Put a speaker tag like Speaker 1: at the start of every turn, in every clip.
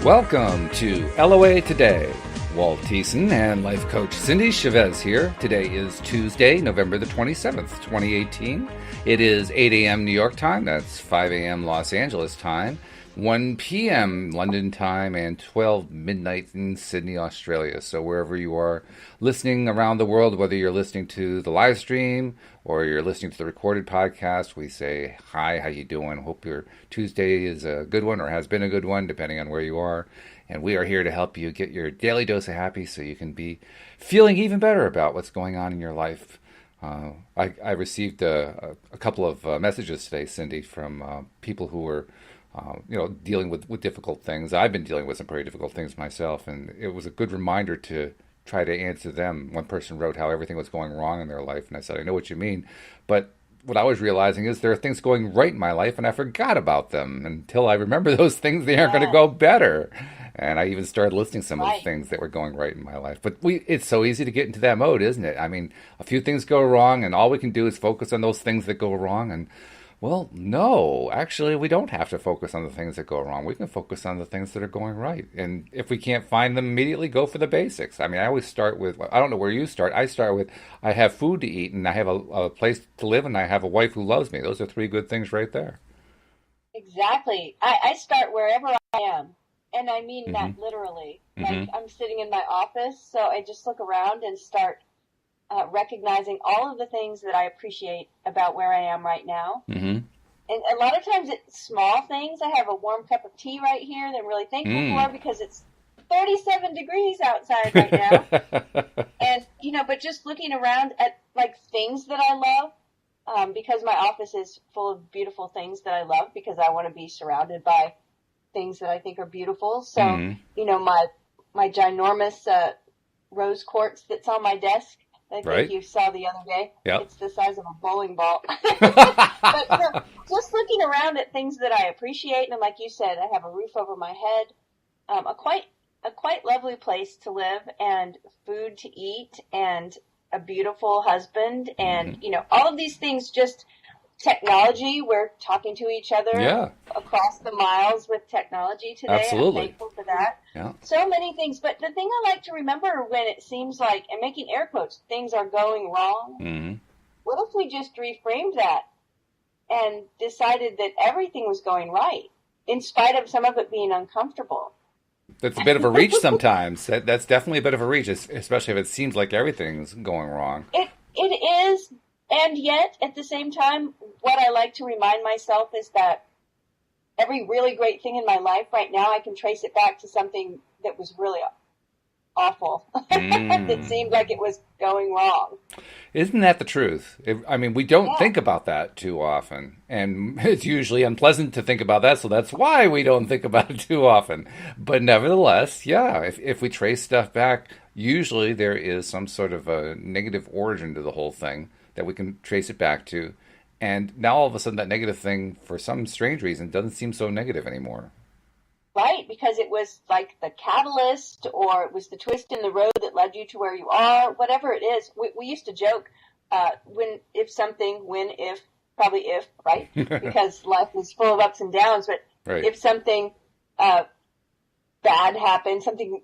Speaker 1: Welcome to LOA Today. Walt Thiessen and life coach Cindie Chavez here. Today is Tuesday, November the 27th, 2018. It is 8 a.m. New York time. That's 5 a.m. Los Angeles time, 1 p.m. London time, and 12 midnight in Sydney, Australia. So wherever you are listening around the world, whether you're listening to the live stream or you're listening to the recorded podcast, we say, hi, how you doing? Hope your Tuesday is a good one or has been a good one, depending on where you are. And we are here to help you get your daily dose of happy so you can be feeling even better about what's going on in your life. I received a couple of messages today, Cindie, from people who were dealing with difficult things. I've been dealing with some pretty difficult things myself, and it was a good reminder to try to answer them. One person wrote how everything was going wrong in their life, and I said, I know what you mean, but what I was realizing is there are things going right in my life, and I forgot about them. Until I remember those things, they aren't going to go better. And I even started listing some of the things that were going right in my life. But it's so easy to get into that mode, isn't it? I mean, a few things go wrong, and all we can do is focus on those things that go wrong. And, well, no, actually, we don't have to focus on the things that go wrong. We can focus on the things that are going right. And if we can't find them immediately, go for the basics. I mean, I always start with, I don't know where you start. I start with, I have food to eat, and I have a place to live, and I have a wife who loves me. Those are three good things right there.
Speaker 2: Exactly. I start wherever I am. And I mean that literally. Like, I'm sitting in my office, so I just look around and start recognizing all of the things that I appreciate about where I am right now. And a lot of times it's small things. I have a warm cup of tea right here that I'm really thankful for because it's 37 degrees outside right now. And, but just looking around at, like, things that I love, because my office is full of beautiful things that I love because I want to be surrounded by things that I think are beautiful. So, my ginormous rose quartz that's on my desk, I think you saw the other day. Yep. It's the size of a bowling ball. But just looking around at things that I appreciate, and like you said, I have a roof over my head, a quite lovely place to live, and food to eat, and a beautiful husband, and all of these things. Just technology, we're talking to each other across the miles with technology today.
Speaker 1: Absolutely.
Speaker 2: I'm thankful for that.
Speaker 1: Yeah.
Speaker 2: So many things. But the thing I like to remember when it seems like, and making air quotes, things are going wrong, what if we just reframed that and decided that everything was going right, in spite of some of it being uncomfortable?
Speaker 1: That's a bit of a reach sometimes. That's definitely a bit of a reach, especially if it seems like everything's going wrong.
Speaker 2: It is. And yet, at the same time, what I like to remind myself is that every really great thing in my life right now, I can trace it back to something that was really awful, that seemed like it was going wrong.
Speaker 1: Isn't that the truth? We don't think about that too often, and it's usually unpleasant to think about that, so that's why we don't think about it too often. But nevertheless, if we trace stuff back, usually there is some sort of a negative origin to the whole thing that we can trace it back to. And now all of a sudden that negative thing, for some strange reason, doesn't seem so negative anymore.
Speaker 2: Right, because it was like the catalyst, or it was the twist in the road that led you to where you are, whatever it is. We used to joke, probably if, right? Because life is full of ups and downs, but if something bad happened, something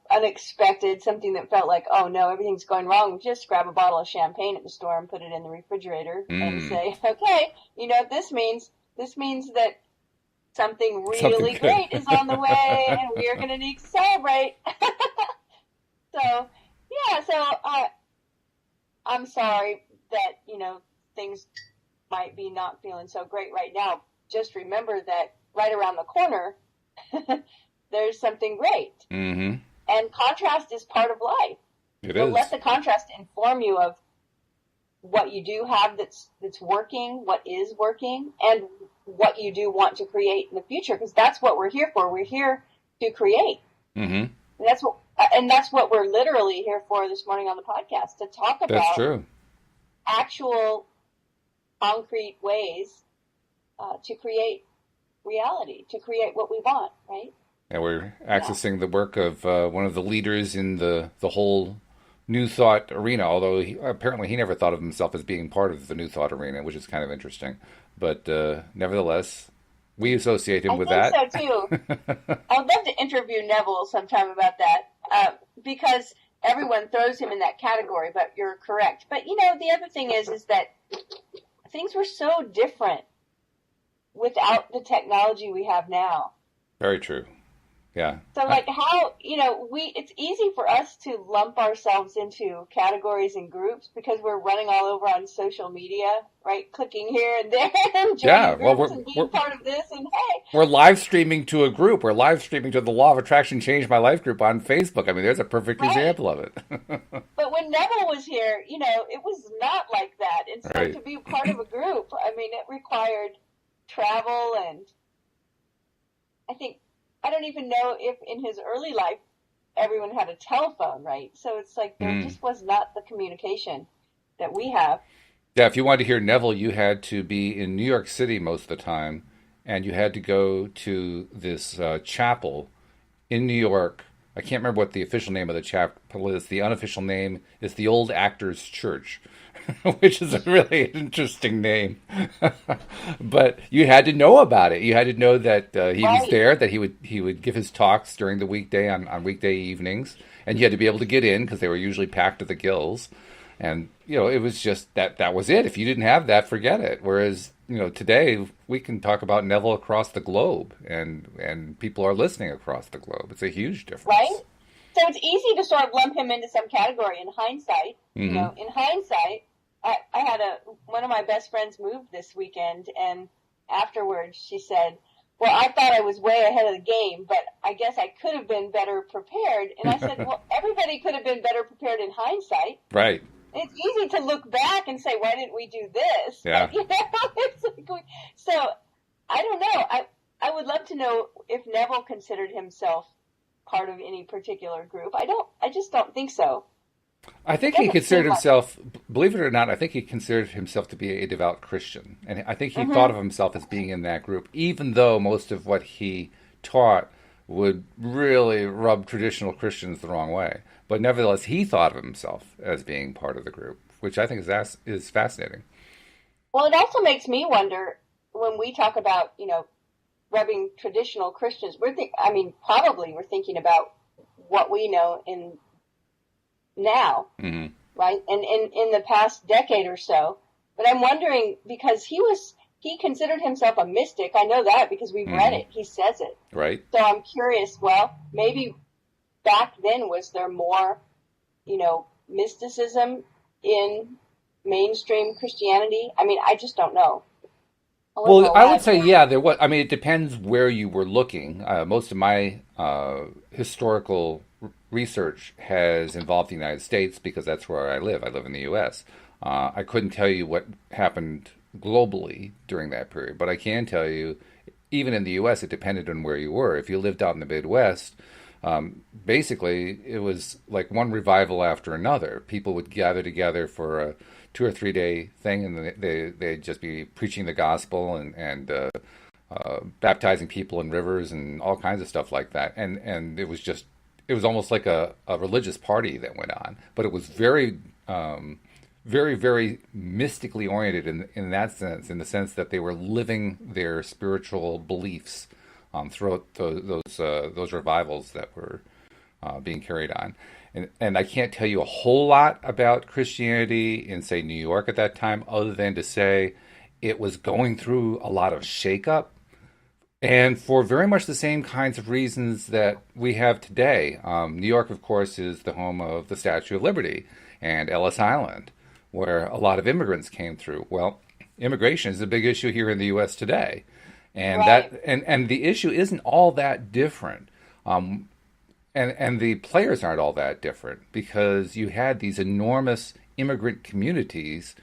Speaker 2: unexpected, something that felt like, oh no, everything's going wrong, just grab a bottle of champagne at the store and put it in the refrigerator and say, okay, this means that something really great is on the way and we are going to need to celebrate. So I'm sorry that, things might be not feeling so great right now. Just remember that right around the corner, there's something great. And contrast is part of life. So let the contrast inform you of what you do have that's working, what is working, and what you do want to create in the future, because that's what we're here for. We're here to create. And that's what we're literally here for this morning on the podcast, to talk about actual concrete ways to create reality, to create what we want, right?
Speaker 1: And we're accessing the work of one of the leaders in the whole New Thought arena, although apparently he never thought of himself as being part of the New Thought arena, which is kind of interesting. But nevertheless, We associate him
Speaker 2: I
Speaker 1: with
Speaker 2: think
Speaker 1: that.
Speaker 2: so too. I'd love to interview Neville sometime about that, because everyone throws him in that category, but you're correct. But, the other thing is that things were so different without the technology we have now.
Speaker 1: Very true. Yeah.
Speaker 2: So how, it's easy for us to lump ourselves into categories and groups because we're running all over on social media, right? Clicking here and there and joining groups and being part of this, and hey.
Speaker 1: We're live streaming to a group. We're live streaming to the Law of Attraction Change My Life group on Facebook. I mean, there's a perfect example of it.
Speaker 2: But when Neville was here, it was not like that. And so to be part of a group, I mean, it required travel, and I don't even know if in his early life everyone had a telephone, right? So it's like there just was not the communication that we have.
Speaker 1: Yeah, if you wanted to hear Neville, you had to be in New York City most of the time, and you had to go to this chapel in New York. I can't remember what the official name of the chapel is. The unofficial name is the Old Actors Church, which is a really interesting name. But you had to know about it. You had to know that he was there, that he would give his talks during the weekday on weekday evenings, and you had to be able to get in because they were usually packed to the gills. And, it was just that was it. If you didn't have that, forget it. Whereas, today we can talk about Neville across the globe, and people are listening across the globe. It's a huge difference.
Speaker 2: Right? So it's easy to sort of lump him into some category in hindsight.
Speaker 1: Mm-hmm.
Speaker 2: In hindsight, I had one of my best friends moved this weekend, and afterwards she said, well, I thought I was way ahead of the game, but I guess I could have been better prepared. And I said, well, everybody could have been better prepared in hindsight.
Speaker 1: Right.
Speaker 2: It's easy to look back and say, why didn't we do this?
Speaker 1: Yeah.
Speaker 2: But, so I don't know. I would love to know if Neville considered himself part of any particular group. I just don't think so.
Speaker 1: I think he considered himself, believe it or not, I think he considered himself to be a devout Christian. And I think he thought of himself as being in that group, even though most of what he taught would really rub traditional Christians the wrong way. But nevertheless, he thought of himself as being part of the group, which I think is fascinating.
Speaker 2: Well, it also makes me wonder when we talk about, rubbing traditional Christians, probably we're thinking about what we know in now, right? And in the past decade or so. But I'm wondering, because he considered himself a mystic. I know that because we've read it. He says it.
Speaker 1: Right.
Speaker 2: So I'm curious, well, maybe back then was there more, mysticism in mainstream Christianity? I mean, I just don't know.
Speaker 1: Well, I would say, yeah, there was. I mean, it depends where you were looking. Most of my historical research has involved the United States because that's where I live. I live in the U.S. I couldn't tell you what happened globally during that period, but I can tell you, even in the U.S., it depended on where you were. If you lived out in the Midwest, basically, it was like one revival after another. People would gather together for a 2 or 3 day thing, and they'd just be preaching the gospel and baptizing people in rivers and all kinds of stuff like that. And it was almost like a religious party that went on, but it was very, very, very mystically oriented in that sense, in the sense that they were living their spiritual beliefs throughout those revivals that were being carried on. And I can't tell you a whole lot about Christianity in, say, New York at that time, other than to say it was going through a lot of shakeup, and for very much the same kinds of reasons that we have today. New York, of course, is the home of the Statue of Liberty and Ellis Island, where a lot of immigrants came through. Well, immigration is a big issue here in the U.S. today, and and the issue isn't all that different. And the players aren't all that different, because you had these enormous immigrant communities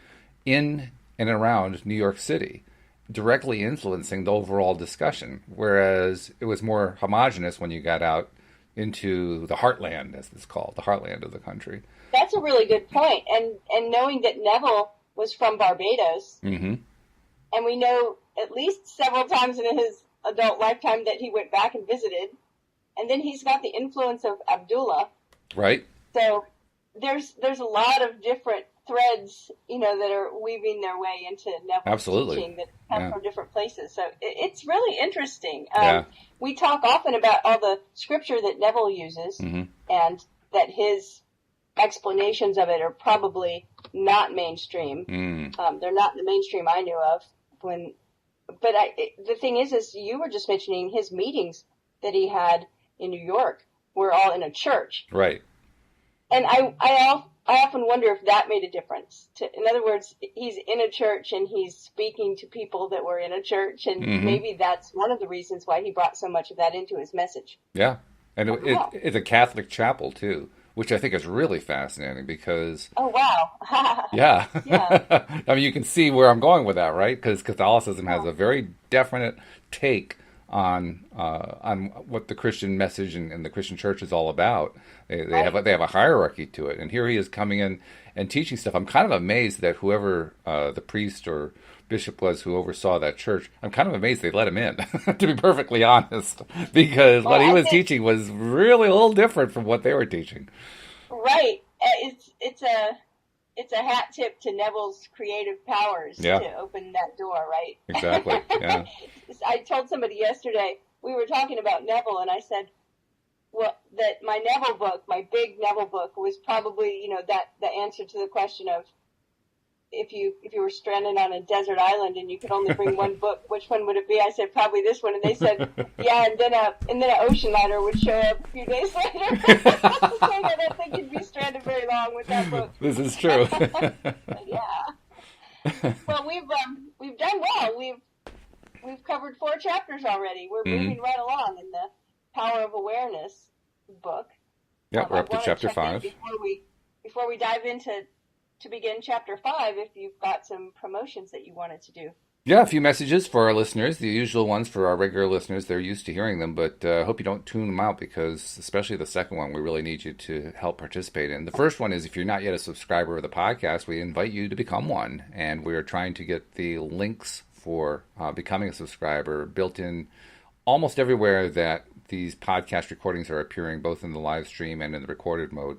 Speaker 1: in and around New York City, directly influencing the overall discussion, whereas it was more homogenous when you got out into the heartland, as it's called, the heartland of the country.
Speaker 2: That's a really good point. And knowing that Neville was from Barbados, and we know at least several times in his adult lifetime that he went back and visited, and then he's got the influence of Abdullah.
Speaker 1: Right.
Speaker 2: So there's a lot of different threads, that are weaving their way into Neville's teaching that come from different places. So it's really interesting. We talk often about all the scripture that Neville uses, and that his explanations of it are probably not mainstream. They're not the mainstream I knew of. But the thing is you were just mentioning his meetings that he had in New York were all in a church.
Speaker 1: Right.
Speaker 2: And I often wonder if that made a difference. In other words, he's in a church and he's speaking to people that were in a church, and maybe that's one of the reasons why he brought so much of that into his message.
Speaker 1: Yeah. And it's a Catholic chapel, too, which I think is really fascinating because...
Speaker 2: Oh, wow.
Speaker 1: Yeah. I mean, you can see where I'm going with that, right? Because Catholicism has a very definite take on what the Christian message and the Christian church is all about. They have a hierarchy to it, and here he is coming in and teaching stuff. I'm kind of amazed that whoever the priest or bishop was who oversaw that church, I'm kind of amazed they let him in, to be perfectly honest, because what he was teaching was really a little different from what they were teaching.
Speaker 2: Right. It's a hat tip to Neville's creative powers to open that door, right?
Speaker 1: Exactly. Yeah.
Speaker 2: I told somebody yesterday, we were talking about Neville, and I said, well, that my Neville book, my big Neville book, was probably, the answer to the question of if you were stranded on a desert island and you could only bring one book, which one would it be? I said probably this one, and they said, yeah, and then an ocean liner would show up a few days later. So I don't think you'd be stranded very long with that book.
Speaker 1: This is true.
Speaker 2: Yeah. Well, we've done well. We've covered 4 chapters already. We're moving right along in the Power of Awareness book.
Speaker 1: Yeah, we're up to chapter 5.
Speaker 2: Before we dive into to begin chapter 5, if you've got some promotions that you wanted to do.
Speaker 1: Yeah, a few messages for our listeners, the usual ones for our regular listeners. They're used to hearing them, but I hope you don't tune them out because, especially the second one, we really need you to help participate in. The first one is if you're not yet a subscriber of the podcast, we invite you to become one, and we are trying to get the links for becoming a subscriber built in almost everywhere that these podcast recordings are appearing, both in the live stream and in the recorded mode.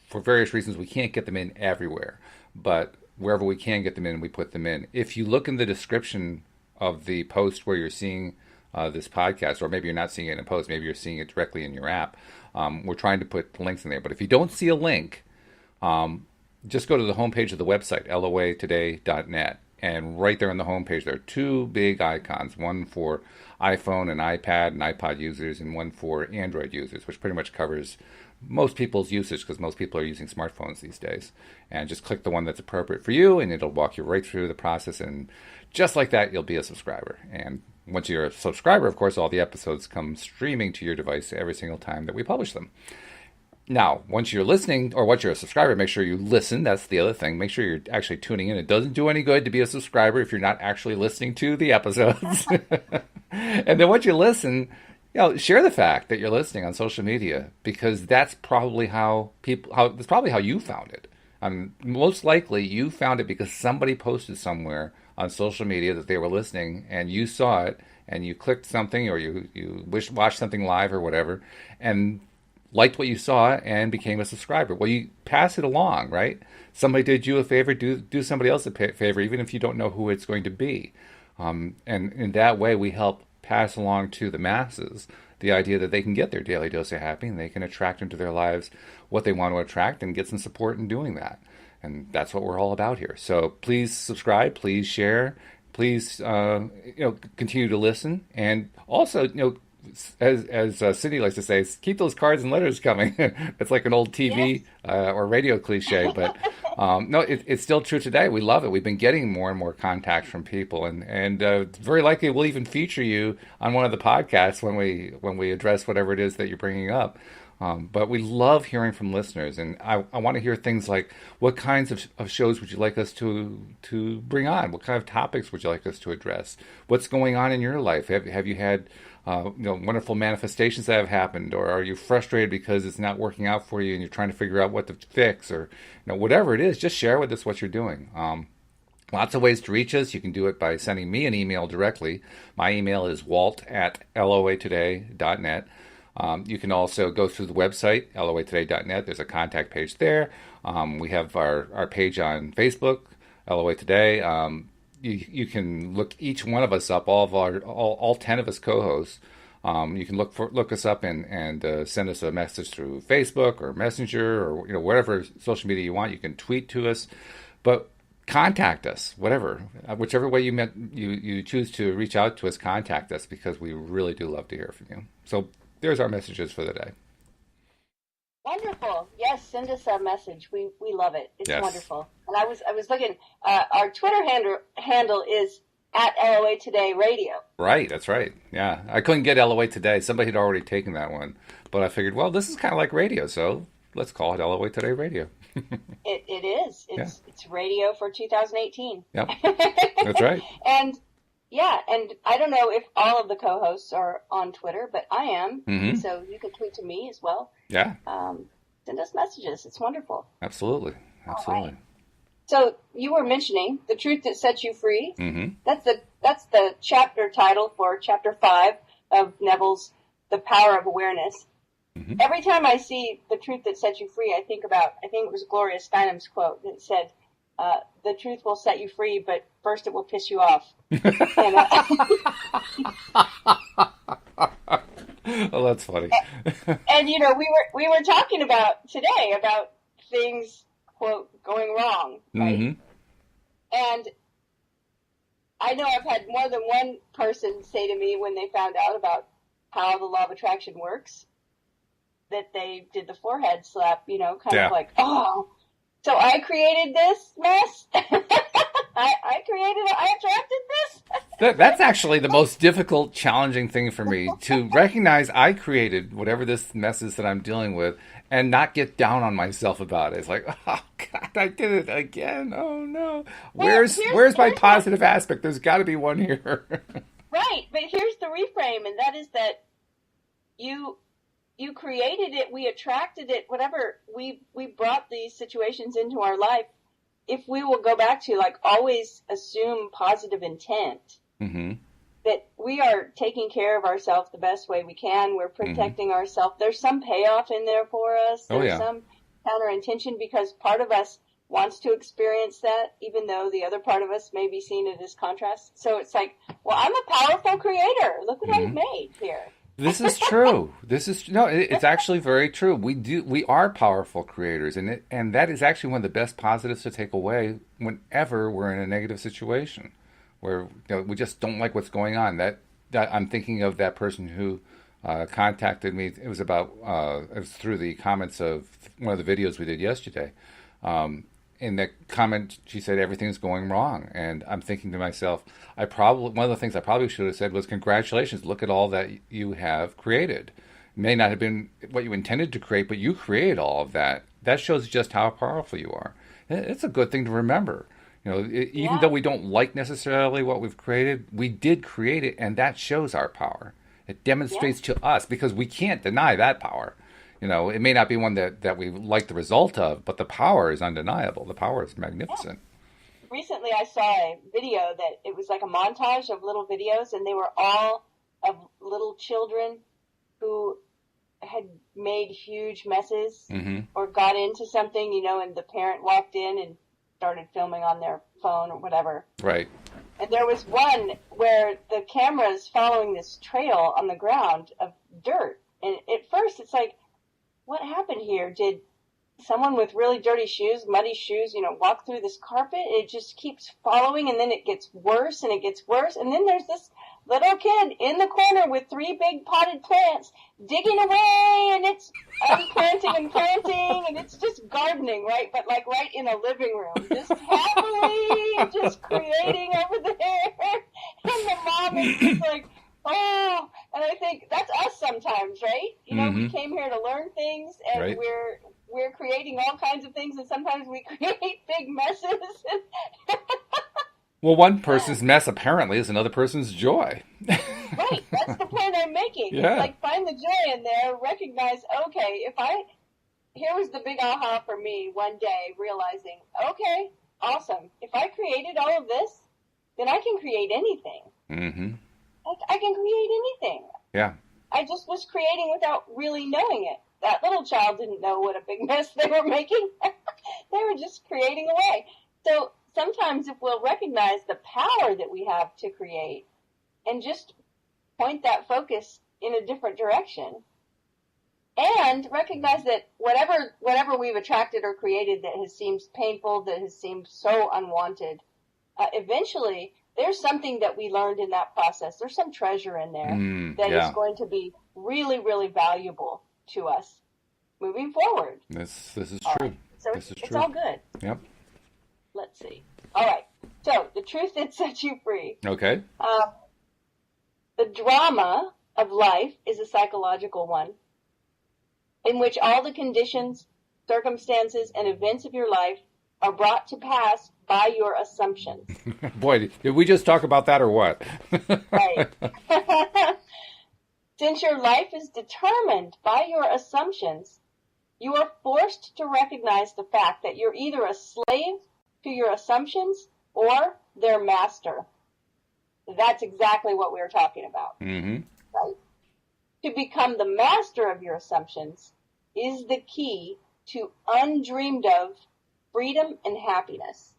Speaker 1: For various reasons, we can't get them in everywhere, but wherever we can get them in, we put them in. If you look in the description of the post where you're seeing this podcast, or maybe you're not seeing it in a post, maybe you're seeing it directly in your app, we're trying to put links in there. But if you don't see a link, just go to the homepage of the website, loatoday-net. And right there on the homepage, there are 2 big icons, one for iPhone and iPad and iPod users, and one for Android users, which pretty much covers most people's usage because most people are using smartphones these days. And just click the one that's appropriate for you, and it'll walk you right through the process. And just like that, you'll be a subscriber. And once you're a subscriber, of course, all the episodes come streaming to your device every single time that we publish them. Now, once you're listening, or once you're a subscriber, make sure you listen. That's the other thing. Make sure you're actually tuning in. It doesn't do any good to be a subscriber if you're not actually listening to the episodes. And then once you listen, share the fact that you're listening on social media, because that's probably how you found it. Most likely you found it because somebody posted somewhere on social media that they were listening, and you saw it, and you clicked something, or you watched something live or whatever, and liked what you saw and became a subscriber. Well, you pass it along, right? Somebody did you a favor, do somebody else a favor, even if you don't know who it's going to be. And in that way, we help pass along to the masses the idea that they can get their daily dose of happy, and they can attract into their lives what they want to attract and get some support in doing that. And that's what we're all about here. So please subscribe, please share, please continue to listen, and also as Cindie likes to say, keep those cards and letters coming. It's like an old TV or radio cliche, but no, it's still true today. We love it. We've been getting more and more contacts from people, and very likely we'll even feature you on one of the podcasts when we address whatever it is that you're bringing up. But we love hearing from listeners, and I want to hear things like, what kinds of shows would you like us to bring on? What kind of topics would you like us to address? What's going on in your life? Have you had wonderful manifestations that have happened, or are you frustrated because it's not working out for you and you're trying to figure out what to fix, or whatever it is? Just share with us what you're doing. Lots of ways to reach us. You can do it by sending me an email directly. My email is walt@loatoday.net. You can also go through the website, loatoday.net. There's a contact page there. We have our page on Facebook, LOA Today. You can look each one of us up, all 10 of us co-hosts. You can look us up and send us a message through Facebook or Messenger or whatever social media you want. You can tweet to us, but contact us, whichever way you choose to reach out to us. Contact us, because we really do love to hear from you. So there's our messages for the day.
Speaker 2: Wonderful. Yes, send us a message. We love it. It's wonderful. And I was looking. Our Twitter handle is at LOA Today Radio.
Speaker 1: Right, that's right. Yeah, I couldn't get LOA Today. Somebody had already taken that one, but I figured, well, this is kind of like radio, so let's call it LOA Today Radio.
Speaker 2: It is. It's radio for 2018.
Speaker 1: Yep, that's right.
Speaker 2: And I don't know if all of the co-hosts are on Twitter, but I am. Mm-hmm. So you can tweet to me as well.
Speaker 1: Yeah.
Speaker 2: Send us messages. It's wonderful.
Speaker 1: Absolutely. Right.
Speaker 2: So you were mentioning The Truth That Sets You Free.
Speaker 1: Mm-hmm.
Speaker 2: That's the chapter title for Chapter 5 of Neville's The Power of Awareness. Mm-hmm. Every time I see The Truth That Sets You Free, I think it was Gloria Steinem's quote that said, the truth will set you free, but first it will piss you off.
Speaker 1: Oh, that's funny.
Speaker 2: And we were talking about today about things, quote, going wrong, right? Mm-hmm. And I know I've had more than one person say to me when they found out about how the law of attraction works, that they did the forehead slap, of like, oh, so I created this mess? I attracted this?
Speaker 1: That's actually the most difficult, challenging thing for me, to recognize I created whatever this mess is that I'm dealing with and not get down on myself about it. It's like, oh, God, I did it again. Oh, no. Where's my positive aspect? There's got to be one here.
Speaker 2: Right, but here's the reframe, and that is that you created it, we attracted it, whatever, we brought these situations into our life. If we will go back to, always assume positive intent, mm-hmm. that we are taking care of ourselves the best way we can, we're protecting mm-hmm. ourselves, there's some payoff in there for us, there's some counterintention, because part of us wants to experience that, even though the other part of us may be seeing it as contrast. So it's like, well, I'm a powerful creator. Look what mm-hmm. I've made here.
Speaker 1: This is true. It's actually very true. We are powerful creators, and that is actually one of the best positives to take away whenever we're in a negative situation, where we just don't like what's going on. That I'm thinking of that person who contacted me. It was through the comments of one of the videos we did yesterday. In that comment, she said everything's going wrong, and I'm thinking to myself, one of the things I probably should have said was, congratulations, look at all that you have created. It may not have been what you intended to create, but you created all of that. That shows just how powerful you are. It's a good thing to remember. Even though we don't like necessarily what we've created, we did create it, and that shows our power. It demonstrates to us, because we can't deny that power. It may not be one that we like the result of, but the power is undeniable. The power is magnificent.
Speaker 2: Yeah. Recently, I saw a video that it was like a montage of little videos, and they were all of little children who had made huge messes mm-hmm. or got into something, and the parent walked in and started filming on their phone or whatever.
Speaker 1: Right.
Speaker 2: And there was one where the camera's following this trail on the ground of dirt. And at first, it's like, what happened here? Did someone with really dirty shoes, muddy shoes, walk through this carpet? It just keeps following, and then it gets worse, and it gets worse. And then there's this little kid in the corner with 3 big potted plants digging away, and it's planting and planting, and it's just gardening, right? But right in a living room, just happily just creating over there. And the mom is just like, oh, and I think that's us sometimes, right?
Speaker 1: Mm-hmm.
Speaker 2: We came here to learn things, and
Speaker 1: right.
Speaker 2: we're creating all kinds of things, and sometimes we create big messes.
Speaker 1: Well, one person's mess apparently is another person's joy.
Speaker 2: Right, that's the point I'm making.
Speaker 1: Yeah.
Speaker 2: It's find the joy in there, recognize, okay, here was the big aha for me one day, realizing, okay, awesome. If I created all of this, then I can create anything.
Speaker 1: Mm-hmm.
Speaker 2: I can create anything.
Speaker 1: Yeah.
Speaker 2: I just was creating without really knowing it. That little child didn't know what a big mess they were making. They were just creating away. So sometimes if we'll recognize the power that we have to create and just point that focus in a different direction, and recognize that whatever we've attracted or created that has seemed painful, that has seemed so unwanted, eventually there's something that we learned in that process. There's some treasure in there that is going to be really, really valuable to us moving forward.
Speaker 1: This is true.
Speaker 2: Right. So
Speaker 1: this is
Speaker 2: it's
Speaker 1: true.
Speaker 2: all good.
Speaker 1: Yep.
Speaker 2: Let's see. All right. So the truth that sets you free.
Speaker 1: Okay.
Speaker 2: The drama of life is a psychological one in which all the conditions, circumstances, and events of your life are brought to pass by your assumptions.
Speaker 1: Boy, did we just talk about that or what?
Speaker 2: Right. Since your life is determined by your assumptions, you are forced to recognize the fact that you're either a slave to your assumptions or their master. That's exactly what we were talking about.
Speaker 1: Mm-hmm.
Speaker 2: Right? To become the master of your assumptions is the key to undreamed of freedom and happiness.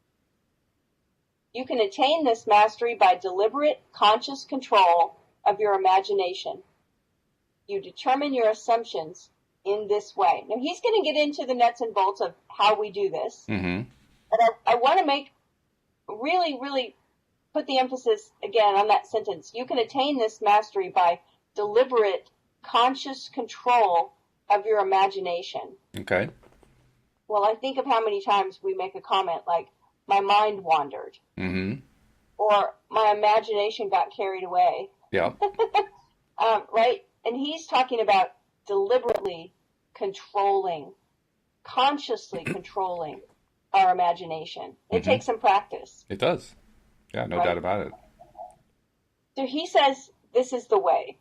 Speaker 2: You can attain this mastery by deliberate, conscious control of your imagination. You determine your assumptions in this way. Now, he's going to get into the nuts and bolts of how we do this.
Speaker 1: Mm-hmm.
Speaker 2: But I want to really, really put the emphasis again on that sentence. You can attain this mastery by deliberate, conscious control of your imagination.
Speaker 1: Okay.
Speaker 2: Well, I think of how many times we make a comment like, my mind wandered.
Speaker 1: Mm-hmm.
Speaker 2: Or my imagination got carried away.
Speaker 1: Yeah.
Speaker 2: Right? And he's talking about deliberately controlling, consciously controlling our imagination. It takes some practice.
Speaker 1: It does. Yeah, no doubt about it.
Speaker 2: So he says this is the way.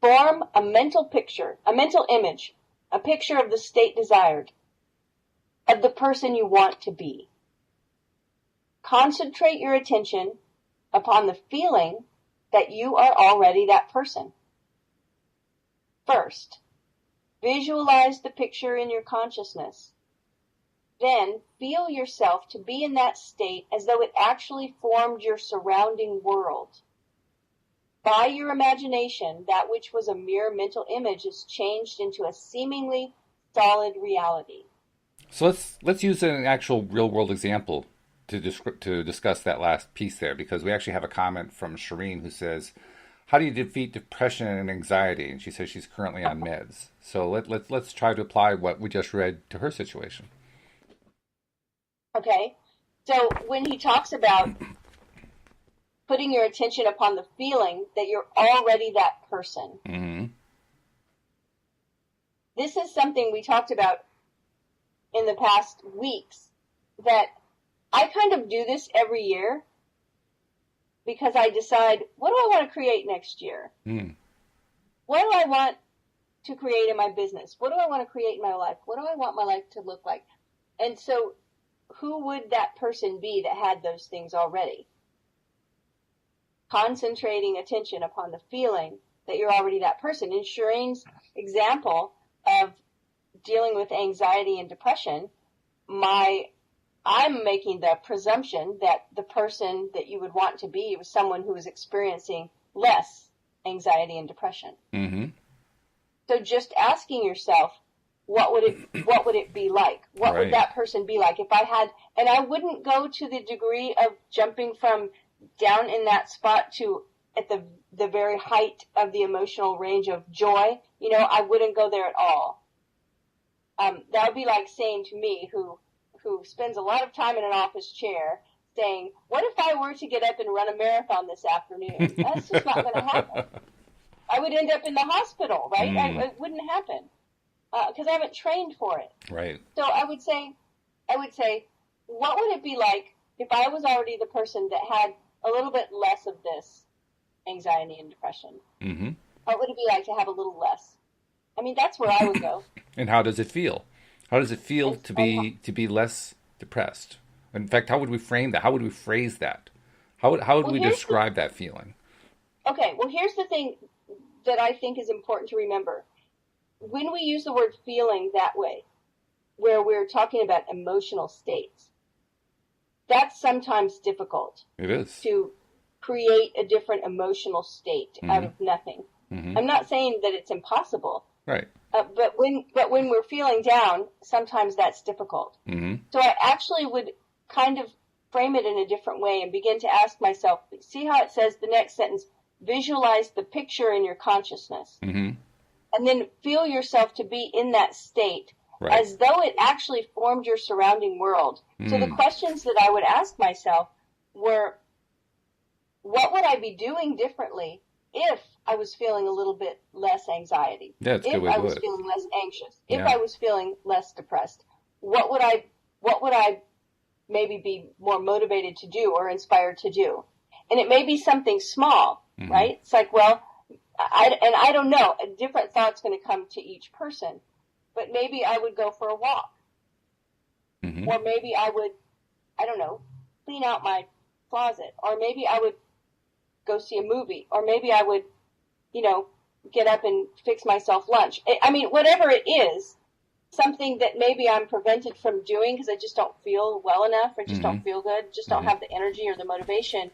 Speaker 2: Form a mental picture, a mental image, a picture of the state desired, of the person you want to be. Concentrate your attention upon the feeling that you are already that person. First, visualize the picture in your consciousness. Then, feel yourself to be in that state as though it actually formed your surrounding world. By your imagination, that which was a mere mental image is changed into a seemingly solid reality.
Speaker 1: So let's use an actual real-world example to discuss that last piece there, because we actually have a comment from Shireen who says, how do you defeat depression and anxiety? And she says she's currently on meds. So let's try to apply what we just read to her situation.
Speaker 2: Okay. So when he talks about putting your attention upon the feeling that you're already that person, this is something we talked about in the past weeks, that I kind of do this every year because I decide, what do I want to create next year? What do I want to create in my business? What do I want to create in my life? What do I want my life to look like? And so who would that person be that had those things already? Concentrating attention upon the feeling that you're already that person. In Shireen's example of dealing with anxiety and depression, I'm making the presumption that the person that you would want to be was someone who is experiencing less anxiety and depression. So just asking yourself, what would it be like? What would that person be like if I had, and I wouldn't go to the degree of jumping from down in that spot to at the very height of the emotional range of joy. You know, I wouldn't go there at all. That would be like saying to me, who spends a lot of time in an office chair, saying, what if I were to get up and run a marathon this afternoon? That's just not going to happen. I would end up in the hospital, right? It wouldn't happen because I haven't trained for it.
Speaker 1: Right.
Speaker 2: So I would say, what would it be like if I was already the person that had a little bit less of this anxiety and depression? What would it be like to have a little less? I mean, that's where I would go.
Speaker 1: And how does it feel? How does it feel to be less depressed? In fact, how would we frame that? How would we phrase that? How would we describe that feeling?
Speaker 2: Okay, well, here's the thing. that I think is important to remember. When we use the word feeling that way, where we're talking about emotional states, that's sometimes difficult.
Speaker 1: It is.
Speaker 2: To create a different emotional state out of nothing. I'm not saying that it's impossible.
Speaker 1: Right.
Speaker 2: But when we're feeling down, sometimes that's difficult. So I actually would kind of frame it in a different way and begin to ask myself, see how it says the next sentence, visualize the picture in your consciousness. And then feel yourself to be in that state as though it actually formed your surrounding world. So the questions that I would ask myself were, what would I be doing differently if I was feeling a little bit less anxiety?
Speaker 1: That's a good way
Speaker 2: if
Speaker 1: to
Speaker 2: I was
Speaker 1: do it.
Speaker 2: feeling less anxious? If I was feeling less depressed? What would I maybe be more motivated to do or inspired to do? And it may be something small, right? It's like, well, I don't know. A different thought's going to come to each person. But maybe I would go for a walk. Or maybe I would, I don't know, clean out my closet. Or maybe I would go see a movie. Or maybe I would, get up and fix myself lunch. I mean, whatever it is, something that maybe I'm prevented from doing because I just don't feel well enough or just don't feel good, just don't have the energy or the motivation.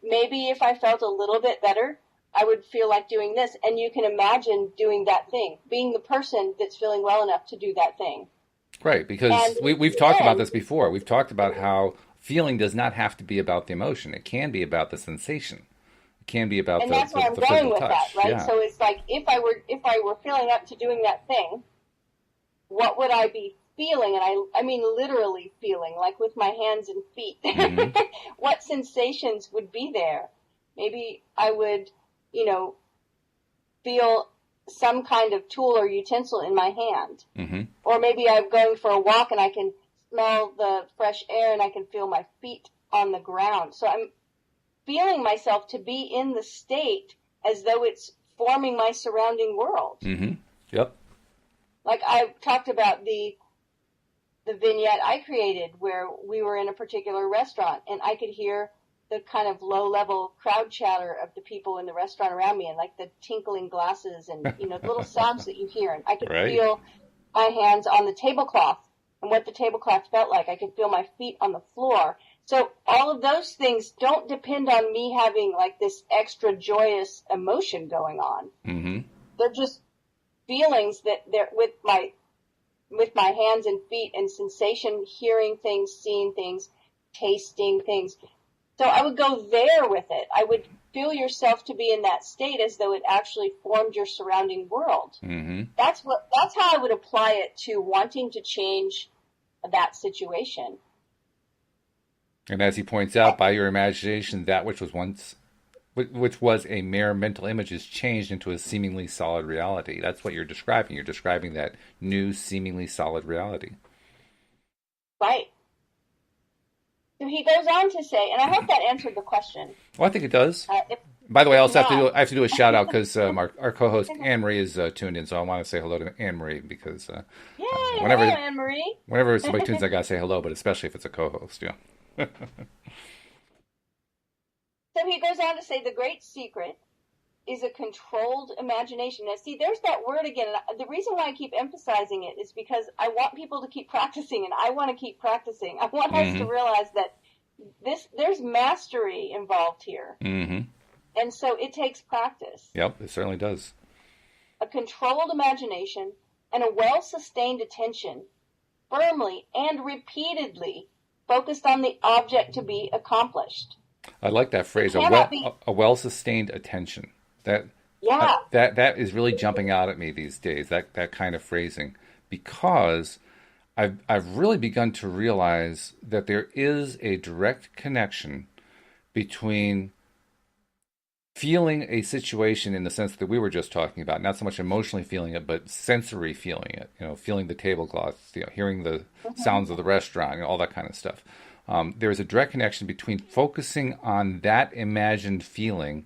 Speaker 2: Maybe if I felt a little bit better, I would feel like doing this. And you can imagine doing that thing, being the person that's feeling well enough to do that thing.
Speaker 1: Right, because we've talked about this before. We've talked about how feeling does not have to be about the emotion. It can be about the sensation. It can be about the physical touch. And that's where I'm going with that,
Speaker 2: right? Yeah. So it's like, if I were feeling up to doing that thing, what would I be feeling? And I mean literally feeling, like with my hands and feet. What sensations would be there? Maybe I would, feel some kind of tool or utensil in my hand. Or maybe I'm going for a walk and I can smell the fresh air and I can feel my feet on the ground. So I'm feeling myself to be in the state as though it's forming my surrounding world.
Speaker 1: Yep.
Speaker 2: Like I talked about the vignette I created where we were in a particular restaurant and I could hear the kind of low-level crowd chatter of the people in the restaurant around me and like the tinkling glasses and, the little sounds that you hear. And I could feel my hands on the tablecloth and what the tablecloth felt like. I could feel my feet on the floor. So all of those things don't depend on me having like this extra joyous emotion going on. They're just feelings that they're with my hands and feet and sensation, hearing things, seeing things, tasting things. So I would go there with it. I would feel yourself to be in that state as though it actually formed your surrounding world. That's how I would apply it to wanting to change that situation.
Speaker 1: And as he points out, by your imagination, that which was a mere mental image is changed into a seemingly solid reality. That's what you're describing. You're describing that new, seemingly solid reality.
Speaker 2: Right. So he goes on to say, and I hope that answered the question.
Speaker 1: Well, I think it does. By the way, I also have to do a shout out because our co-host Anne Marie is tuned in, so I want to say hello to Anne Marie because whenever
Speaker 2: hello, Anne Marie.
Speaker 1: Whenever somebody tunes, I gotta say hello, but especially if it's a co-host,
Speaker 2: So he goes on to say the great secret is a controlled imagination. Now, see, there's that word again. And the reason why I keep emphasizing it is because I want people to keep practicing, and I want to keep practicing. I want us to realize that there's mastery involved here. And so it takes practice.
Speaker 1: Yep, it certainly does.
Speaker 2: A controlled imagination and a well-sustained attention, firmly and repeatedly focused on the object to be accomplished.
Speaker 1: I like that phrase, a well-sustained attention. That is really jumping out at me these days, that kind of phrasing, because I've really begun to realize that there is a direct connection between feeling a situation in the sense that we were just talking about, not so much emotionally feeling it, but sensory feeling it, feeling the tablecloth, hearing the sounds of the restaurant, all that kind of stuff. There's a direct connection between focusing on that imagined feeling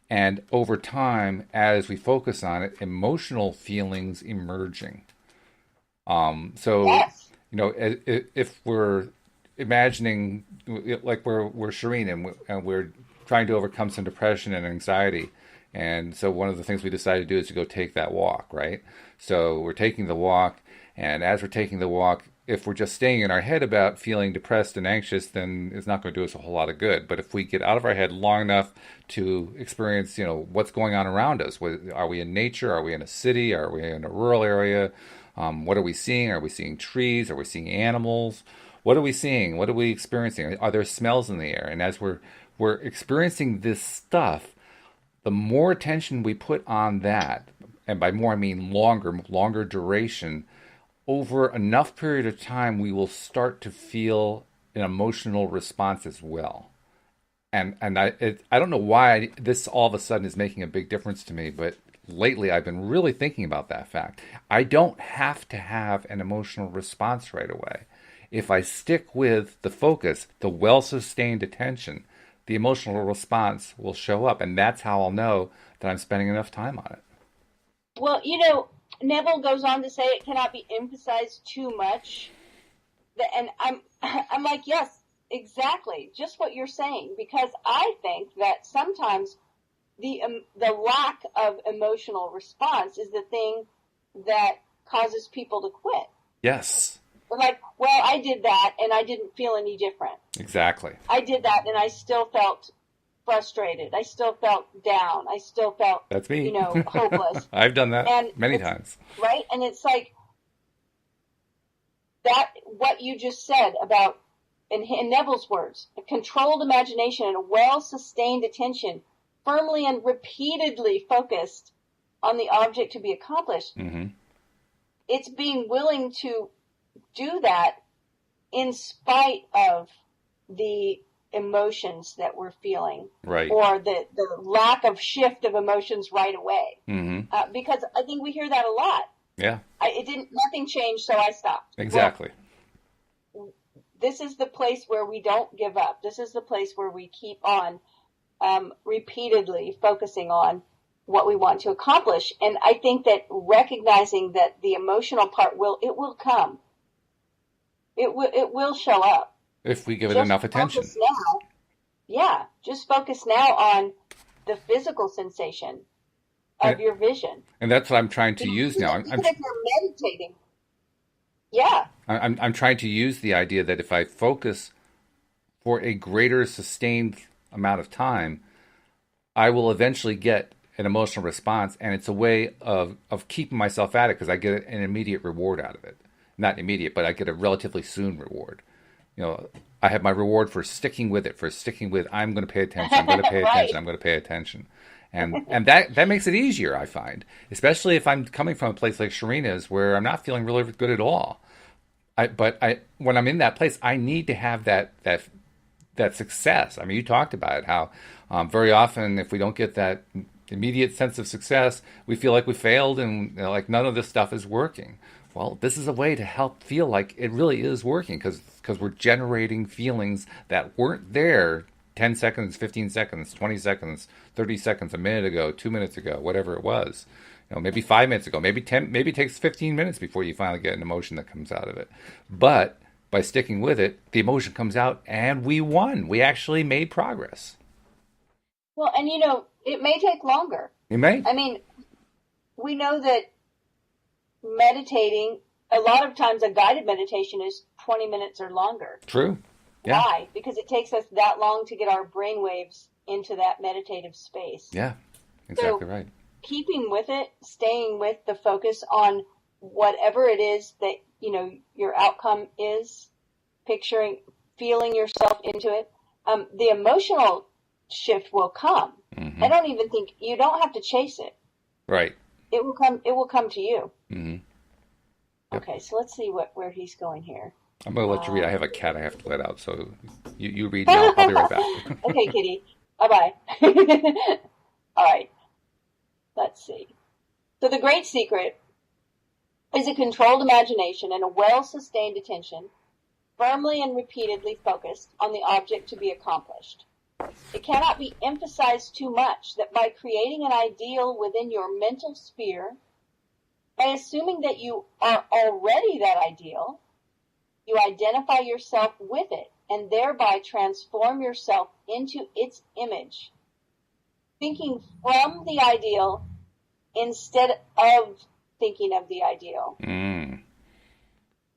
Speaker 1: and over time, as we focus on it, emotional feelings emerging. If we're imagining, like we're Shireen and we're trying to overcome some depression and anxiety, And so one of the things we decided to do is to go take that walk, right? So we're taking the walk, and as we're taking the walk, if we're just staying in our head about feeling depressed and anxious, then it's not going to do us a whole lot of good. But if we get out of our head long enough to experience, what's going on around us, are we in nature? Are we in a city? Are we in a rural area? What are we seeing? Are we seeing trees? Are we seeing animals? What are we seeing? What are we experiencing? Are there smells in the air? And as we're experiencing this stuff, the more attention we put on that, and by more I mean longer duration, over enough period of time, we will start to feel an emotional response as well. And I don't know why this all of a sudden is making a big difference to me, but lately I've been really thinking about that fact. I don't have to have an emotional response right away. If I stick with the focus, the well-sustained attention, the emotional response will show up. And that's how I'll know that I'm spending enough time on it.
Speaker 2: Well, Neville goes on to say it cannot be emphasized too much. And I'm like, yes, exactly. Just what you're saying, because I think that sometimes the lack of emotional response is the thing that causes people to quit.
Speaker 1: Yes.
Speaker 2: Like, well, I did that and I didn't feel any different.
Speaker 1: Exactly.
Speaker 2: I did that and I still felt frustrated. I still felt down. I still felt,
Speaker 1: that's me.
Speaker 2: Hopeless.
Speaker 1: I've done that many times.
Speaker 2: Right? And it's like that, what you just said about, in Neville's words, a controlled imagination and a well-sustained attention, firmly and repeatedly focused on the object to be accomplished.
Speaker 1: Mm-hmm.
Speaker 2: It's being willing to do that in spite of the emotions that we're feeling,
Speaker 1: right?
Speaker 2: Or the lack of shift of emotions right away.
Speaker 1: Mm-hmm.
Speaker 2: Because I think we hear that a lot.
Speaker 1: Yeah.
Speaker 2: Nothing changed, so I stopped.
Speaker 1: Exactly.
Speaker 2: Well, this is the place where we don't give up. This is the place where we keep on repeatedly focusing on what we want to accomplish. And I think that recognizing that the emotional part will come. It will show up.
Speaker 1: If we give it enough attention.
Speaker 2: Just focus now on the physical sensation of your vision.
Speaker 1: And that's what I'm trying to use now.
Speaker 2: Even if you're meditating. Yeah.
Speaker 1: I'm trying to use the idea that if I focus for a greater sustained amount of time, I will eventually get an emotional response, and it's a way of keeping myself at it because I get an immediate reward out of it. Not immediate, but I get a relatively soon reward. I have my reward for sticking with it, I'm going to pay attention, I'm going to pay attention, right. I'm going to pay attention. And that makes it easier, I find, especially if I'm coming from a place like Sharina's where I'm not feeling really good at all. But when I'm in that place, I need to have that success. I mean, you talked about it, how very often if we don't get that immediate sense of success, we feel like we failed and like none of this stuff is working. Well, this is a way to help feel like it really is working because we're generating feelings that weren't there 10 seconds, 15 seconds, 20 seconds, 30 seconds, a minute ago, 2 minutes ago, whatever it was. Maybe 5 minutes ago, maybe 10, maybe it takes 15 minutes before you finally get an emotion that comes out of it. But by sticking with it, the emotion comes out and we won. We actually made progress.
Speaker 2: Well, and it may take longer.
Speaker 1: It may.
Speaker 2: I mean, we know that meditating, a lot of times a guided meditation is 20 minutes or longer.
Speaker 1: True. Yeah.
Speaker 2: Why? Because it takes us that long to get our brain waves into that meditative space.
Speaker 1: Yeah, exactly right.
Speaker 2: Keeping with it, staying with the focus on whatever it is that, your outcome is, feeling yourself into it, the emotional shift will come. Mm-hmm. I don't even think, you don't have to chase it.
Speaker 1: Right.
Speaker 2: It will come to you.
Speaker 1: Mm-hmm.
Speaker 2: Yep. Okay, so let's see where he's going here.
Speaker 1: I'm going to let you read. I have a cat I have to let out, so you read now. I'll be right back.
Speaker 2: Okay, kitty. Bye-bye. All right. Let's see. So the great secret is a controlled imagination and a well-sustained attention, firmly and repeatedly focused on the object to be accomplished. It cannot be emphasized too much that by creating an ideal within your mental sphere, by assuming that you are already that ideal, you identify yourself with it and thereby transform yourself into its image. thinking from the ideal instead of thinking of the ideal.
Speaker 1: Mm.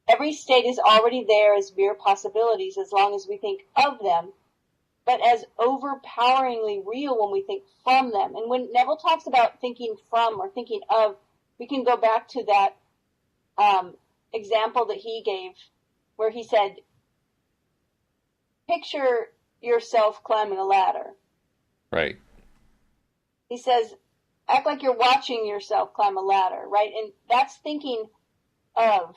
Speaker 2: Every state is already there as mere possibilities as long as we think of them, but as overpoweringly real when we think from them. And when Neville talks about thinking from or thinking of, we can go back to that example that he gave where he said, picture yourself climbing a ladder.
Speaker 1: Right.
Speaker 2: He says, act like you're watching yourself climb a ladder, right? And that's thinking of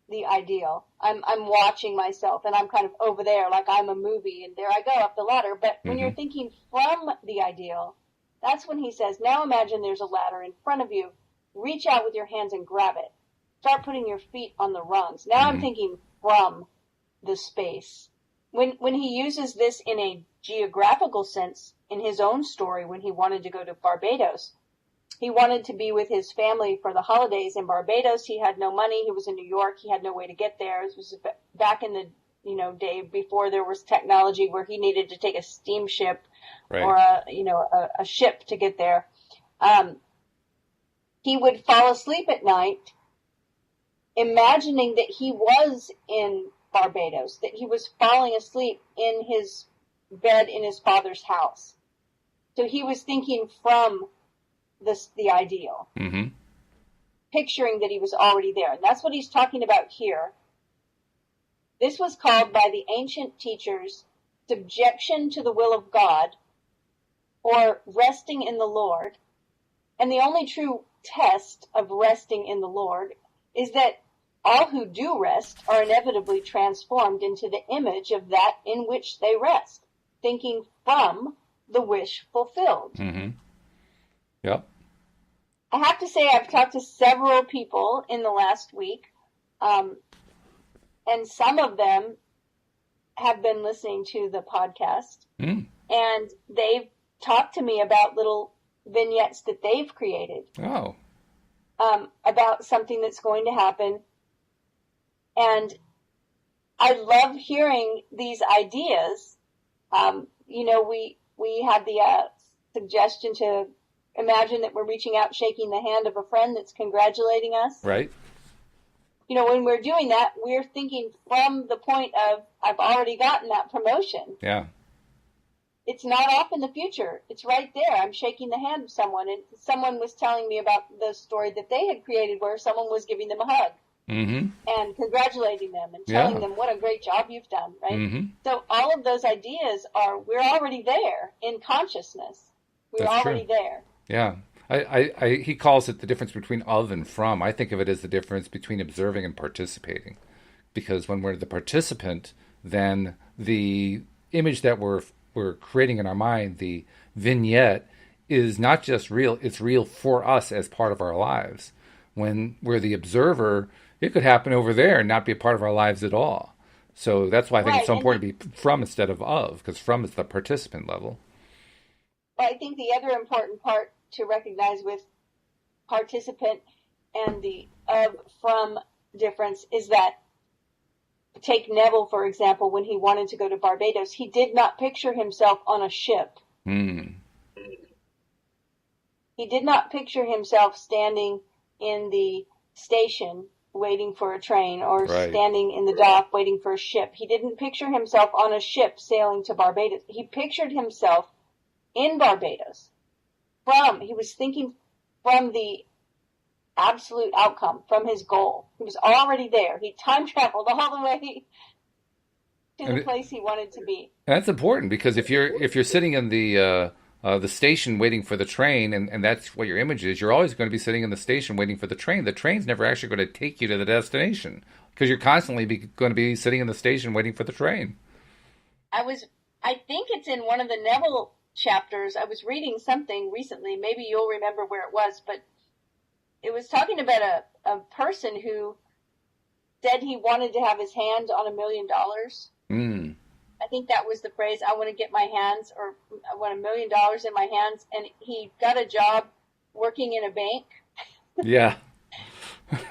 Speaker 2: the ideal. I'm watching myself, and I'm kind of over there like I'm a movie, and there I go up the ladder. But when you're thinking from the ideal, that's when he says, now imagine there's a ladder in front of you. Reach out with your hands and grab it. Start putting your feet on the rungs. Now I'm thinking from the space. When he uses this in a geographical sense, in his own story, when he wanted to go to Barbados, he wanted to be with his family for the holidays in Barbados. He had no money. He was in New York. He had no way to get there. It was back in the day before there was technology where he needed to take a steamship or a ship to get there. He would fall asleep at night, imagining that he was in Barbados, that he was falling asleep in his bed in his father's house. So he was thinking from the ideal, picturing that he was already there. And that's what he's talking about here. This was called by the ancient teachers subjection to the will of God, or resting in the Lord. And the only true test of resting in the Lord is that all who do rest are inevitably transformed into the image of that in which they rest, thinking from the wish fulfilled.
Speaker 1: Yep.
Speaker 2: I have to say I've talked to several people in the last week, and some of them have been listening to the podcast, and they've talked to me about little vignettes that they've created about something that's going to happen. And I love hearing these ideas. We had the suggestion to imagine that we're reaching out, shaking the hand of a friend that's congratulating us.
Speaker 1: Right.
Speaker 2: When we're doing that, we're thinking from the point of, I've already gotten that promotion.
Speaker 1: Yeah.
Speaker 2: It's not off in the future. It's right there. I'm shaking the hand of someone, and someone was telling me about the story that they had created where someone was giving them a hug. And congratulating them and telling them what a great job you've done, right? So all of those ideas we're already there in consciousness. We're already there.
Speaker 1: Yeah. He calls it the difference between of and from. I think of it as the difference between observing and participating. Because when we're the participant, then the image that we're creating in our mind, the vignette, is not just real, it's real for us as part of our lives. When we're the observer, it could happen over there and not be a part of our lives at all. So that's why I think it's so important to be from instead of, because from is the participant level.
Speaker 2: Well, I think the other important part to recognize with participant and the of-from difference is that, take Neville, for example, when he wanted to go to Barbados, he did not picture himself on a ship. He did not picture himself standing in the station waiting for a train or standing in the dock waiting for a ship. He didn't picture himself on a ship sailing to Barbados. He pictured himself in Barbados. He was thinking from the absolute outcome, from his goal. He was already there. He time traveled all the way to the place he wanted to be.
Speaker 1: That's important because if you're sitting in the station waiting for the train, and that's what your image is, you're always going to be sitting in the station waiting for the train. The train's never actually going to take you to the destination because you're constantly going to be sitting in the station waiting for the train.
Speaker 2: I think it's in one of the Neville chapters. I was reading something recently. Maybe you'll remember where it was, but it was talking about a person who said he wanted to have his hand on $1 million. I think that was the phrase, I want to get my hands, or I want $1 million in my hands. And he got a job working in a bank.
Speaker 1: Yeah.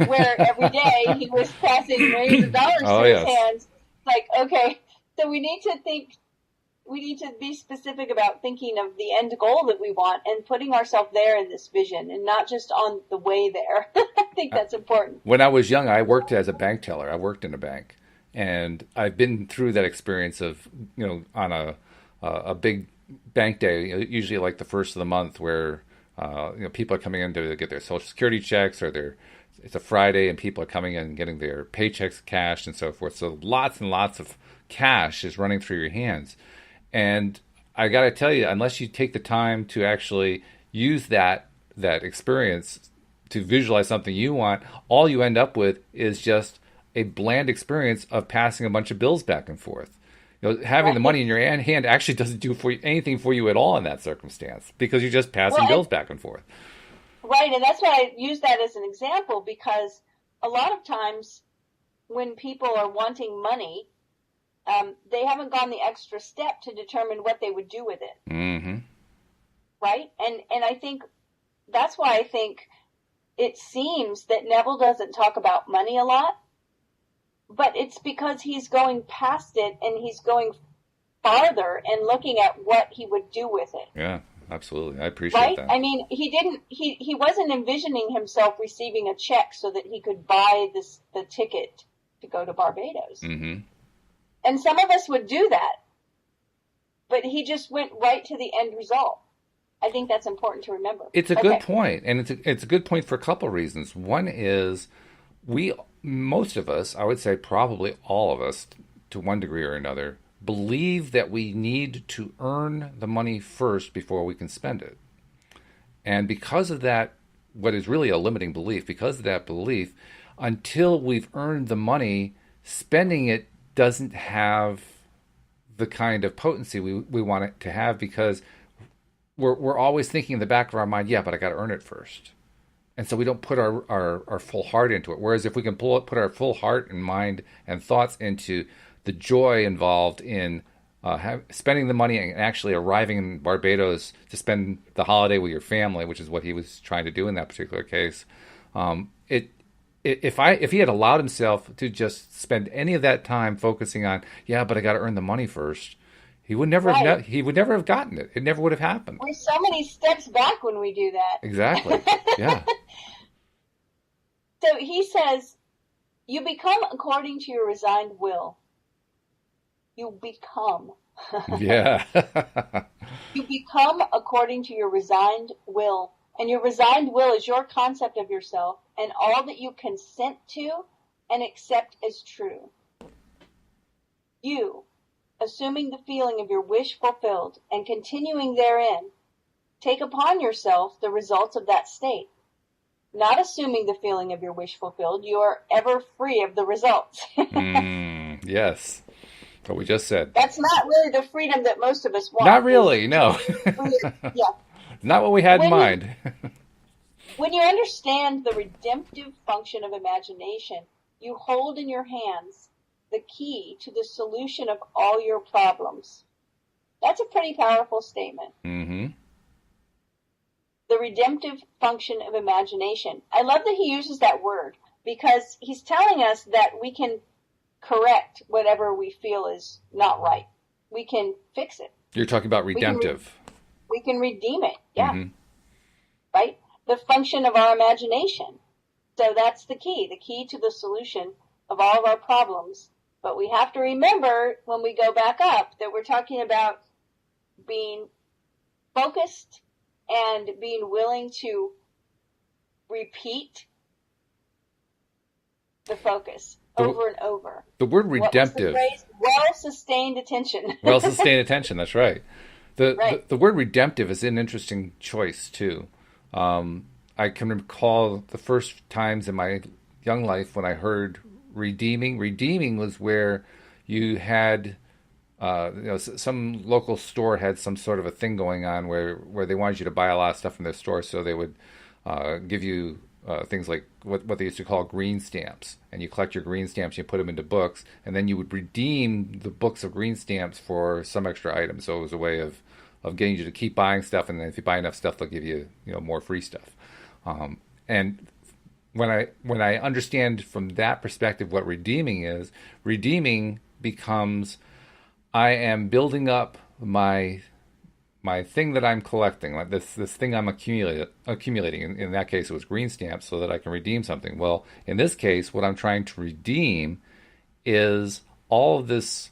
Speaker 2: Where every day he was passing millions of dollars through his hands. Like, okay, so we need to think we need to be specific about thinking of the end goal that we want and putting ourselves there in this vision and not just on the way there. I think that's important.
Speaker 1: When I was young, I worked as a bank teller. I worked in a bank, and I've been through that experience of, on a big bank day, usually like the first of the month, where people are coming in to get their Social Security checks, or it's a Friday and people are coming in and getting their paychecks cashed and so forth. So lots and lots of cash is running through your hands. And I got to tell you, unless you take the time to actually use that experience to visualize something you want, all you end up with is just a bland experience of passing a bunch of bills back and forth. Having the money in your hand actually doesn't do anything for you at all in that circumstance, because you're just passing bills back and forth.
Speaker 2: Right, and that's why I use that as an example, because a lot of times when people are wanting money, they haven't gone the extra step to determine what they would do with it.
Speaker 1: Mm-hmm.
Speaker 2: Right? And I think that's why I think it seems that Neville doesn't talk about money a lot, but it's because he's going past it and he's going farther and looking at what he would do with it.
Speaker 1: Yeah, absolutely. I appreciate that.
Speaker 2: I mean, he wasn't envisioning himself receiving a check so that he could buy the ticket to go to Barbados.
Speaker 1: Mm-hmm.
Speaker 2: And some of us would do that, but he just went right to the end result. I think that's important to remember.
Speaker 1: It's a good point, and it's a good point for a couple of reasons. One is most of us, I would say probably all of us, to one degree or another, believe that we need to earn the money first before we can spend it. And because of that, what is really a limiting belief, because of that belief, until we've earned the money, spending it doesn't have the kind of potency we want it to have, because we're always thinking in the back of our mind, yeah, but I got to earn it first. And so we don't put our full heart into it. Whereas if we can put our full heart and mind and thoughts into the joy involved in spending the money and actually arriving in Barbados to spend the holiday with your family, which is what he was trying to do in that particular case, if he had allowed himself to just spend any of that time focusing on, yeah, but I got to earn the money first, he would never have gotten it. It never would have happened.
Speaker 2: We're so many steps back when we do that.
Speaker 1: Exactly. Yeah.
Speaker 2: So he says, you become according to your resigned will. You become.
Speaker 1: Yeah.
Speaker 2: You become according to your resigned will. And your resigned will is your concept of yourself and all that you consent to and accept as true. You, assuming the feeling of your wish fulfilled and continuing therein, take upon yourself the results of that state. Not assuming the feeling of your wish fulfilled, you are ever free of the results.
Speaker 1: Yes. What we just said.
Speaker 2: That's not really the freedom that most of us want.
Speaker 1: Not really, no.
Speaker 2: Yeah.
Speaker 1: Not what we had in mind.
Speaker 2: When you understand the redemptive function of imagination, you hold in your hands the key to the solution of all your problems. That's a pretty powerful statement.
Speaker 1: Mm-hmm.
Speaker 2: The redemptive function of imagination. I love that he uses that word, because he's telling us that we can correct whatever we feel is not right. We can fix it.
Speaker 1: You're talking about redemptive.
Speaker 2: We can redeem it, yeah.
Speaker 1: Mm-hmm.
Speaker 2: Right? The function of our imagination. So that's the key to the solution of all of our problems. But we have to remember, when we go back up, that we're talking about being focused and being willing to repeat the focus over and over.
Speaker 1: The word redemptive.
Speaker 2: What was the phrase? Well-sustained attention.
Speaker 1: Well-sustained attention, that's right. The word redemptive is an interesting choice, too. I can recall the first times in my young life when I heard redeeming. Redeeming was where you had, some local store had some sort of a thing going on where they wanted you to buy a lot of stuff from their store, so they would give you things like what they used to call green stamps. And you collect your green stamps, you put them into books, and then you would redeem the books of green stamps for some extra item. So it was a way of getting you to keep buying stuff, and then if you buy enough stuff, they'll give you more free stuff. And when I understand from that perspective what redeeming is, redeeming becomes, I am building up my thing that I'm collecting, like this thing I'm accumulating. In that case, it was green stamps, so that I can redeem something. Well, in this case, what I'm trying to redeem is all of this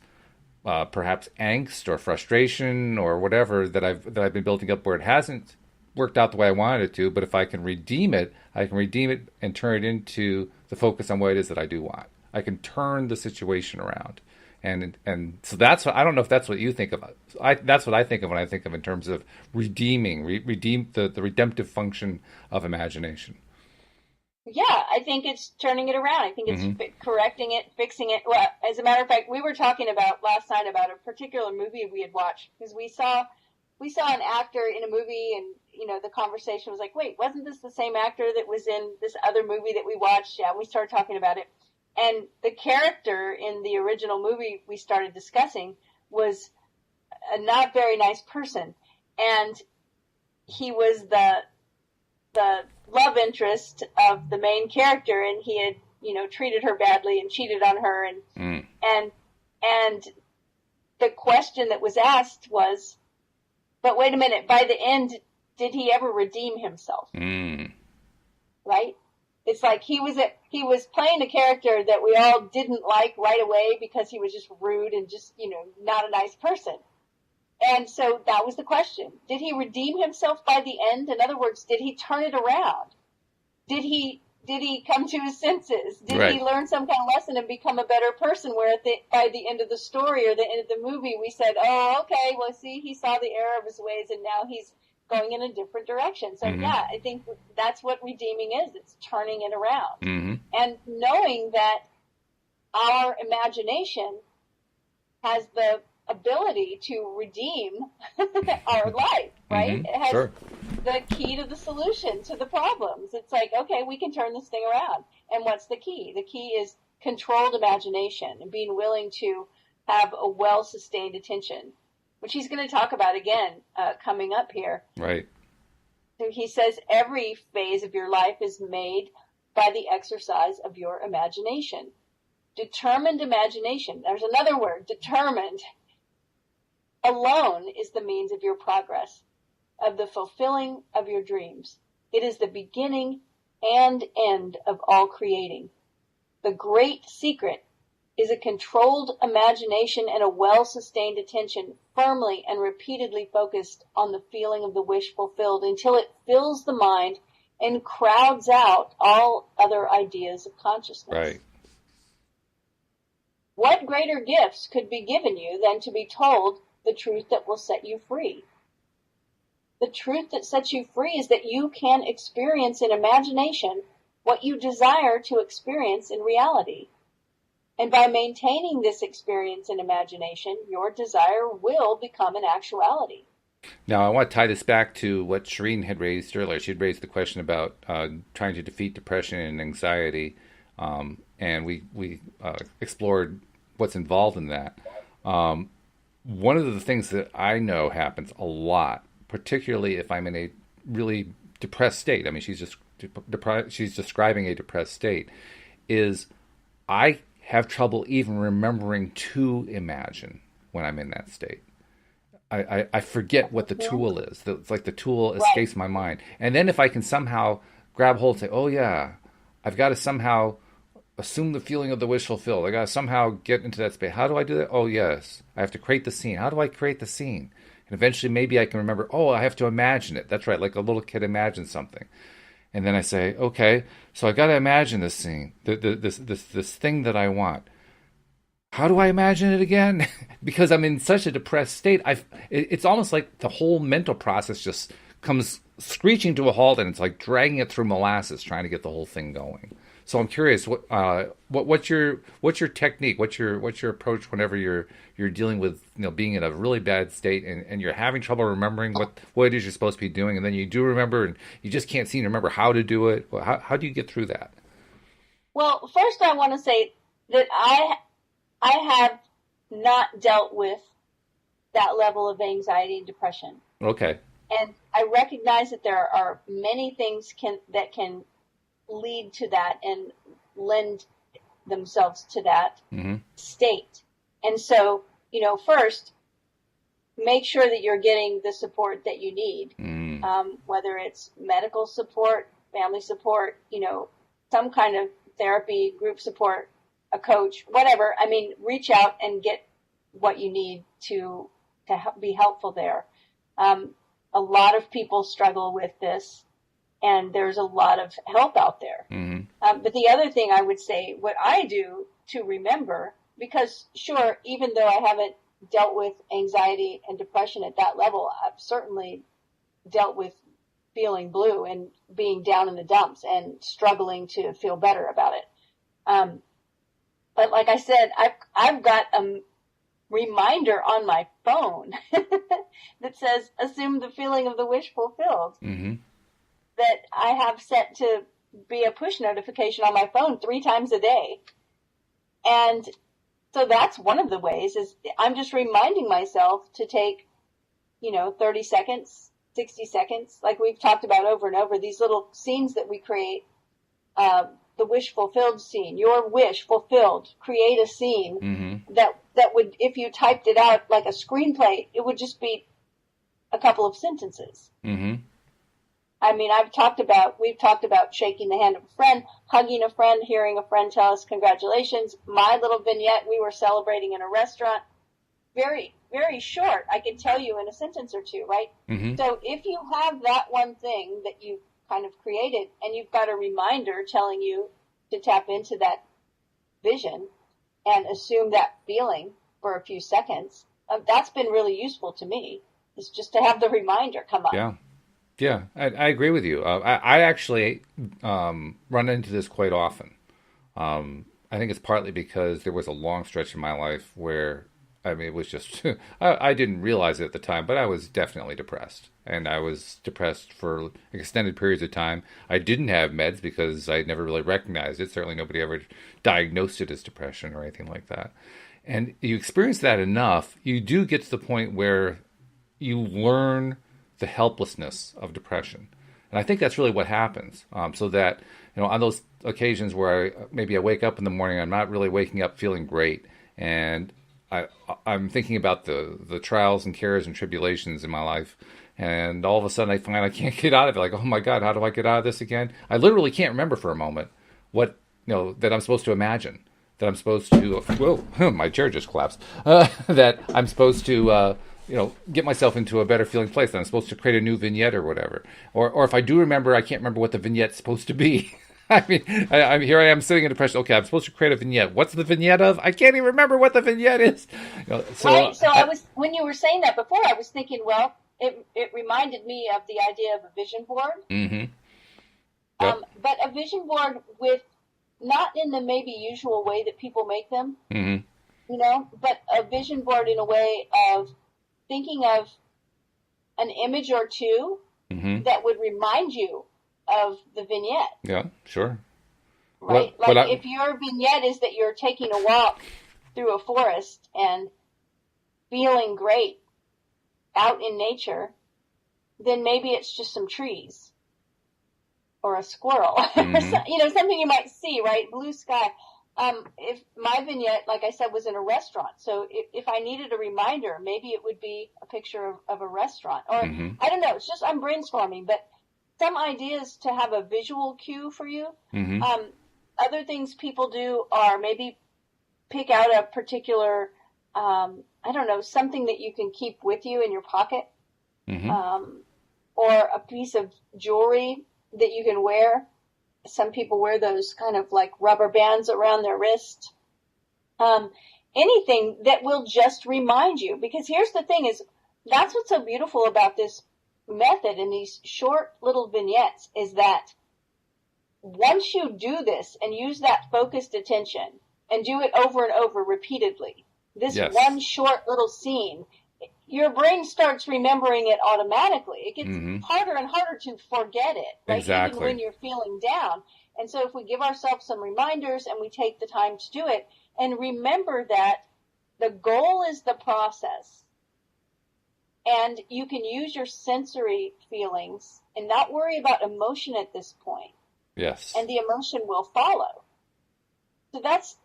Speaker 1: perhaps angst or frustration or whatever that I've been building up where it hasn't worked out the way I wanted it to. But if I can redeem it, I can redeem it and turn it into the focus on what it is that I do want. I can turn the situation around. And so that's what, I don't know if that's what you think of. That's what I think of when I think of in terms of redeeming, redeem the redemptive function of imagination.
Speaker 2: Yeah, I think it's turning it around. I think it's correcting it, fixing it. Well, as a matter of fact, we were talking about last night about a particular movie we had watched because we saw an actor in a movie, and the conversation was like, wait, wasn't this the same actor that was in this other movie that we watched? Yeah, we started talking about it. And the character in the original movie we started discussing was a not very nice person. And he was the love interest of the main character, and he had, treated her badly and cheated on her. And the question that was asked was, but wait a minute, by the end, did he ever redeem himself? Right? It's like he was playing a character that we all didn't like right away because he was just rude and just, not a nice person. And so that was the question. Did he redeem himself by the end? In other words, did he turn it around? Did he come to his senses? Did he learn some kind of lesson and become a better person where by the end of the story or the end of the movie we said, oh, okay, well, see, he saw the error of his ways and now he's going in a different direction. So yeah, I think that's what redeeming is. It's turning it around. And knowing that our imagination has the ability to redeem our life, right? It has the key to the solution to the problems. It's like, okay, we can turn this thing around. And what's the key? The key is controlled imagination and being willing to have a well-sustained attention, which he's going to talk about again coming up here.
Speaker 1: Right.
Speaker 2: So he says every phase of your life is made by the exercise of your imagination. Determined imagination. There's another word, determined. Alone is the means of your progress, of the fulfilling of your dreams. It is the beginning and end of all creating. The great secret is a controlled imagination and a well-sustained attention, firmly and repeatedly focused on the feeling of the wish fulfilled until it fills the mind and crowds out all other ideas of consciousness.
Speaker 1: Right.
Speaker 2: What greater gifts could be given you than to be told the truth that will set you free? The truth that sets you free is that you can experience in imagination what you desire to experience in reality. And by maintaining this experience in imagination, your desire will become an actuality.
Speaker 1: Now, I want to tie this back to what Shireen had raised earlier. She had raised the question about trying to defeat depression and anxiety, and we explored what's involved in that. One of the things that I know happens a lot, particularly if I'm in a really depressed state. I mean, she's describing a depressed state, is I have trouble even remembering to imagine when I'm in that state. I forget what the tool is. It's like the tool escapes my mind. And then if I can somehow grab hold and say, oh yeah, I've got to somehow assume the feeling of the wish fulfilled. I got to somehow get into that space. How do I do that? Oh yes, I have to create the scene. How do I create the scene? And eventually maybe I can remember, oh, I have to imagine it. That's right, like a little kid imagines something. And then I say, okay, so I got to imagine this scene, this thing that I want. How do I imagine it again? Because I'm in such a depressed state. It's almost like the whole mental process just comes screeching to a halt, and it's like dragging it through molasses, trying to get the whole thing going. So I'm curious, what's your technique? What's your approach whenever you're dealing with being in a really bad state and you're having trouble remembering what it is you're supposed to be doing, and then you do remember and you just can't seem to remember how to do it. How do you get through that?
Speaker 2: Well, first I want to say that I have not dealt with that level of anxiety and depression.
Speaker 1: Okay.
Speaker 2: And I recognize that there are many things that can lead to that and lend themselves to that state. And so, first, make sure that you're getting the support that you need, whether it's medical support, family support, some kind of therapy, group support, a coach, whatever. I mean, reach out and get what you need to be helpful there. A lot of people struggle with this, and there's a lot of help out there. But the other thing I would say, what I do to remember, because sure, even though I haven't dealt with anxiety and depression at that level, I've certainly dealt with feeling blue and being down in the dumps and struggling to feel better about it. But like I said, I've got a reminder on my phone that says, assume the feeling of the wish fulfilled, that I have set to be a push notification on my phone 3 times a day. And so that's one of the ways, is I'm just reminding myself to take, 30 seconds, 60 seconds, like we've talked about over and over, these little scenes that we create, the wish fulfilled scene, your wish fulfilled, create a scene that would, if you typed it out like a screenplay, it would just be a couple of sentences. I mean, we've talked about shaking the hand of a friend, hugging a friend, hearing a friend tell us congratulations. My little vignette, we were celebrating in a restaurant. Very, very short. I can tell you in a sentence or two, right? So if you have that one thing that you kind of created and you've got a reminder telling you to tap into that vision and assume that feeling for a few seconds, that's been really useful to me, is just to have the reminder come up.
Speaker 1: Yeah, I agree with you. I actually run into this quite often. I think it's partly because there was a long stretch in my life where, it was just, I didn't realize it at the time, but I was definitely depressed. And I was depressed for extended periods of time. I didn't have meds because I never really recognized it. Certainly nobody ever diagnosed it as depression or anything like that. And you experience that enough, you do get to the point where you learn the helplessness of depression. And I think that's really what happens. So that, on those occasions where maybe I wake up in the morning, I'm not really waking up feeling great. And I'm thinking about the trials and cares and tribulations in my life. And all of a sudden I find I can't get out of it. Like, oh my God, how do I get out of this again? I literally can't remember for a moment what, that I'm supposed to imagine. That I'm supposed to, whoa, my chair just collapsed. That I'm supposed to, get myself into a better feeling place. That I'm supposed to create a new vignette or whatever. Or if I do remember, I can't remember what the vignette's supposed to be. Here I am sitting in depression. Okay, I'm supposed to create a vignette. What's the vignette of? I can't even remember what the vignette is.
Speaker 2: Right. So when you were saying that before, I was thinking, well, it reminded me of the idea of a vision board.
Speaker 1: Yep.
Speaker 2: But a vision board with, not in the maybe usual way that people make them, but a vision board in a way of thinking of an image or two that would remind you of the vignette.
Speaker 1: Yeah, sure.
Speaker 2: Right? If your vignette is that you're taking a walk through a forest and feeling great out in nature, then maybe it's just some trees or a squirrel, or something you might see, right? Blue sky. If my vignette, like I said, was in a restaurant, so if I needed a reminder, maybe it would be a picture of a restaurant, or I don't know. It's just, I'm brainstorming, but some ideas to have a visual cue for you. Other things people do are maybe pick out a particular, something that you can keep with you in your pocket, or a piece of jewelry that you can wear. Some people wear those kind of like rubber bands around their wrist. Anything that will just remind you. Because here's the thing is, that's what's so beautiful about this method and these short little vignettes, is that once you do this and use that focused attention and do it over and over repeatedly, this one short little scene, your brain starts remembering it automatically. It gets harder and harder to forget it, right?
Speaker 1: Exactly.
Speaker 2: Even when you're feeling down. And so if we give ourselves some reminders and we take the time to do it, and remember that the goal is the process, and you can use your sensory feelings and not worry about emotion at this point.
Speaker 1: Yes.
Speaker 2: And the emotion will follow. So that's,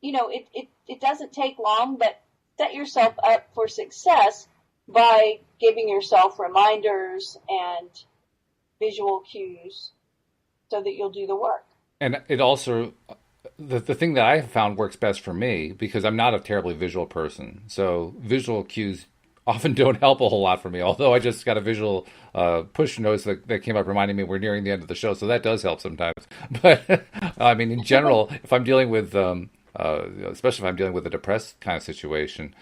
Speaker 2: it doesn't take long, but set yourself up for success by giving yourself reminders and visual cues so that you'll do the work.
Speaker 1: And it also, the thing that I have found works best for me, because I'm not a terribly visual person, so visual cues often don't help a whole lot for me, although I just got a visual push notice that came up reminding me we're nearing the end of the show, so that does help sometimes. But, I mean, in general, if I'm dealing with, especially if I'm dealing with a depressed kind of situation,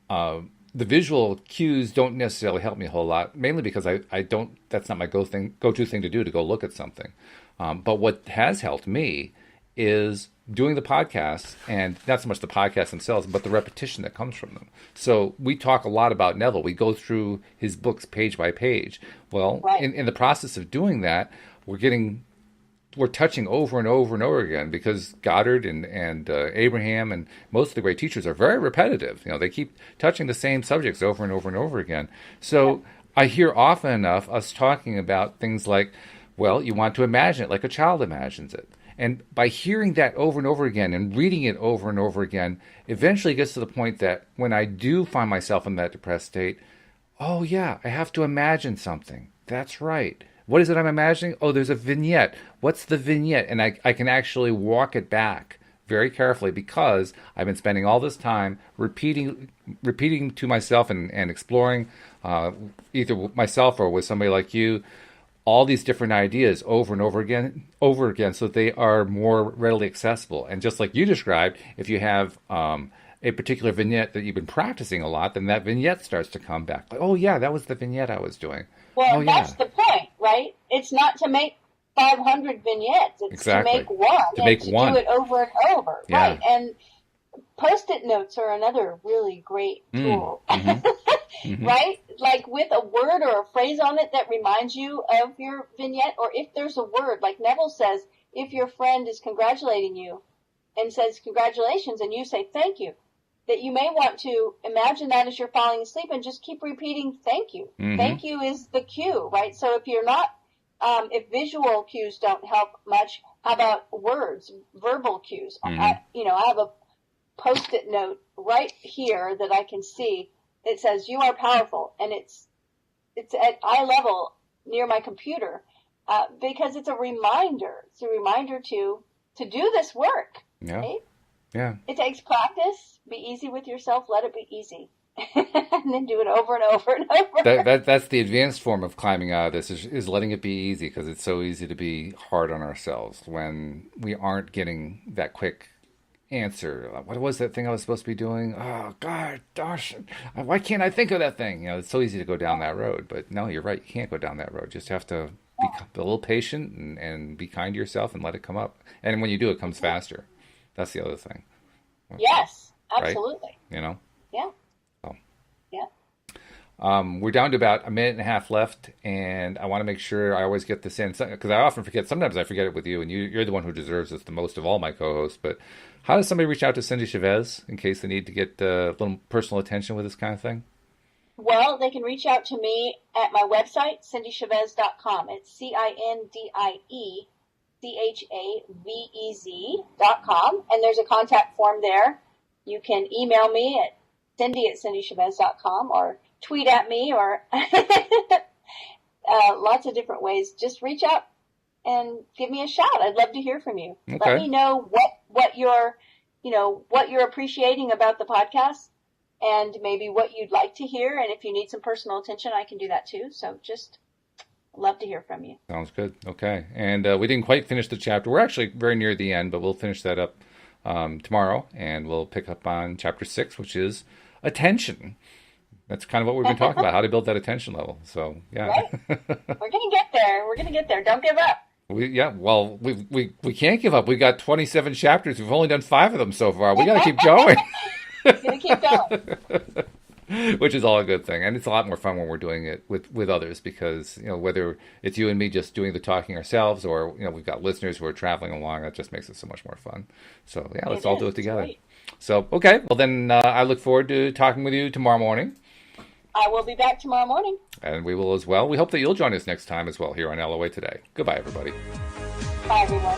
Speaker 1: the visual cues don't necessarily help me a whole lot, mainly because I don't, that's not my go-to thing to do, to go look at something. But what has helped me is doing the podcasts, and not so much the podcasts themselves, but the repetition that comes from them. So we talk a lot about Neville. We go through his books page by page. Well, right. in the process of doing that, we're touching over and over and over again, because Goddard and Abraham and most of the great teachers are very repetitive. You know, they keep touching the same subjects over and over and over again. So I hear often enough us talking about things like, well, you want to imagine it like a child imagines it. And by hearing that over and over again and reading it over and over again, eventually it gets to the point that when I do find myself in that depressed state, oh yeah, I have to imagine something. That's right. What is it I'm imagining? Oh, there's a vignette. What's the vignette? And I can actually walk it back very carefully, because I've been spending all this time repeating to myself and exploring, either myself or with somebody like you, all these different ideas over and over again, so that they are more readily accessible. And just like you described, if you have a particular vignette that you've been practicing a lot, then that vignette starts to come back. Like, oh yeah, that was the vignette I was doing.
Speaker 2: Well, that's the point, right? It's not to make 500 vignettes. It's to make one.
Speaker 1: To make one.
Speaker 2: Do it over and over,
Speaker 1: yeah.
Speaker 2: Right? And Post-it notes are another really great tool, right? Like with a word or a phrase on it that reminds you of your vignette, or if there's a word, like Neville says, if your friend is congratulating you and says congratulations and you say thank you, that you may want to imagine that as you're falling asleep and just keep repeating thank you. Thank you is the cue, right? So if you're not, if visual cues don't help much, how about words, verbal cues? I have a Post-it note right here that I can see. It says, "You are powerful," and it's at eye level near my computer, because it's a reminder. It's a reminder to do this work.
Speaker 1: Yeah.
Speaker 2: Right?
Speaker 1: Yeah.
Speaker 2: It takes practice. Be easy with yourself. Let it be easy. And then do it over and over and over.
Speaker 1: That's the advanced form of climbing out of this, is letting it be easy, because it's so easy to be hard on ourselves when we aren't getting that quick answer. What was that thing I was supposed to be doing? Oh, God, gosh, why can't I think of that thing? You know, it's so easy to go down that road. But no, you're right. You can't go down that road. You just have to be a little patient and be kind to yourself and let it come up. And when you do, it comes faster. That's the other thing.
Speaker 2: Yes, absolutely.
Speaker 1: Right? You know?
Speaker 2: Yeah.
Speaker 1: Oh.
Speaker 2: Yeah.
Speaker 1: We're down to about a minute and a half left, and I want to make sure I always get this in, because I often forget. Sometimes I forget it with you, and you're the one who deserves this the most of all my co-hosts. But how does somebody reach out to Cindie Chavez in case they need to get a little personal attention with this kind of thing?
Speaker 2: Well, they can reach out to me at my website, cindiechavez.com. It's CindieChavez.com, and there's a contact form there. You can email me at Cindy@CindieChavez.com, or tweet at me, or lots of different ways. Just reach out and give me a shout. I'd love to hear from you.
Speaker 1: Okay.
Speaker 2: Let me know what you're appreciating about the podcast, and maybe what you'd like to hear. And if you need some personal attention, I can do that too. So just love to hear from you.
Speaker 1: Sounds good. Okay. And we didn't quite finish the chapter. We're actually very near the end, but we'll finish that up tomorrow, and we'll pick up on chapter 6, which is attention. That's kind of what we've been talking about, how to build that attention level. So, yeah.
Speaker 2: Right? We're going to get there. We're going to get there. Don't give up.
Speaker 1: We can't give up. We've got 27 chapters. We've only done 5 of them so far. We got to keep going.
Speaker 2: We're going to keep going.
Speaker 1: Which is all a good thing. And it's a lot more fun when we're doing it with others, because, whether it's you and me just doing the talking ourselves, or, we've got listeners who are traveling along, that just makes it so much more fun. So, yeah, let's all do it together. Great. So, okay. Well, then I look forward to talking with you tomorrow morning.
Speaker 2: I will be back tomorrow morning.
Speaker 1: And we will as well. We hope that you'll join us next time as well here on LOA Today. Goodbye, everybody.
Speaker 2: Bye, everyone.